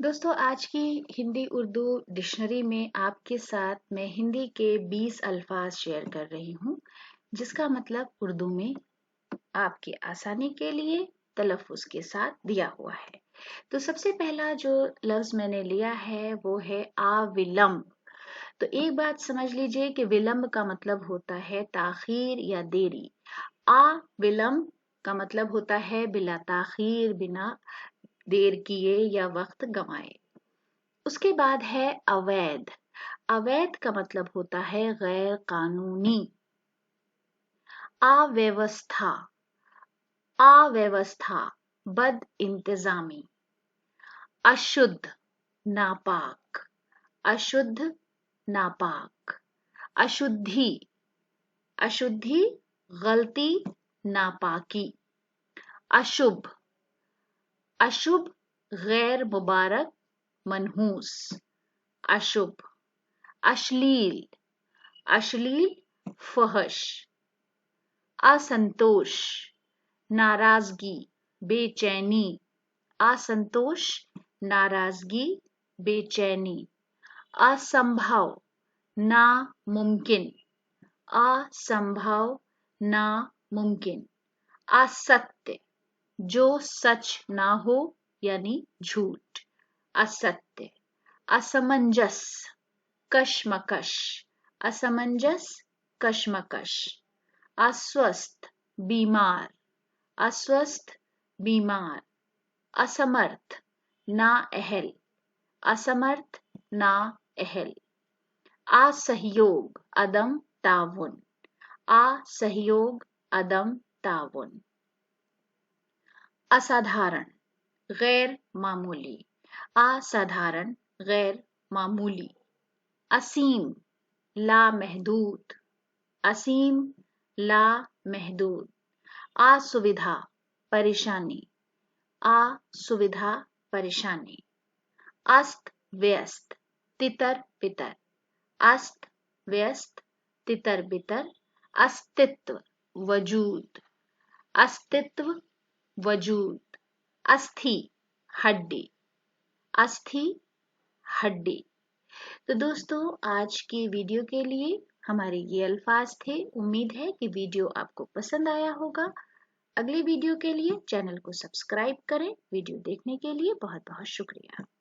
दोस्तों आज की हिंदी उर्दू डिक्शनरी में आपके साथ मैं हिंदी के 20 अल्फाज शेयर कर रही हूँ जिसका मतलब उर्दू में आपकी आसानी के लिए तलफ़ुज़ के साथ दिया हुआ है। तो सबसे पहला जो लफ्ज़ मैंने लिया है वो है विलम्ब। तो एक बात समझ लीजिए कि विलम्ब का मतलब होता है ताख़ीर या देरी। विलम्ब का मतलब होता है बिला ताख़ीर, बिना देर किए या वक्त गंवाए। उसके बाद है अवैध। अवैध का मतलब होता है गैर कानूनी। अव्यवस्था। अव्यवस्था बद इंतजामी। अशुद्ध नापाक। अशुद्ध नापाक। अशुद्धि। अशुद्धि गलती, नापाकी। अशुभ। अशुभ गैर मुबारक, मनहूस। अशुभ। अश्लील। अश्लील फहश। असंतोष नाराजगी, बेचैनी। असंतोष नाराजगी, बेचैनी। असंभव नामुमकिन। असंभव नामुमकिन। असत्य जो सच ना हो यानी झूठ। असत्य। असमंजस कशमकश। असमंजस कशमकश। अस्वस्थ बीमार। अस्वस्थ बीमार। असमर्थ नाअहल। असमर्थ नाअहल। असहयोग अदम ताउन। असहयोग अदम ताउन। असाधारण गैर मामूली। असाधारण गैर मामूली। असीम लामहदूद। असीम लामहदूद। असुविधा परेशानी। असुविधा परेशानी। अस्त व्यस्त तितर बितर। अस्त व्यस्त तितर बितर। अस्तित्व वजूद। अस्तित्व वजूद। अस्थि हड्डी। अस्थि हड्डी। तो दोस्तों आज की वीडियो के लिए हमारे ये अल्फाज थे। उम्मीद है कि वीडियो आपको पसंद आया होगा। अगली वीडियो के लिए चैनल को सब्सक्राइब करें। वीडियो देखने के लिए बहुत बहुत शुक्रिया।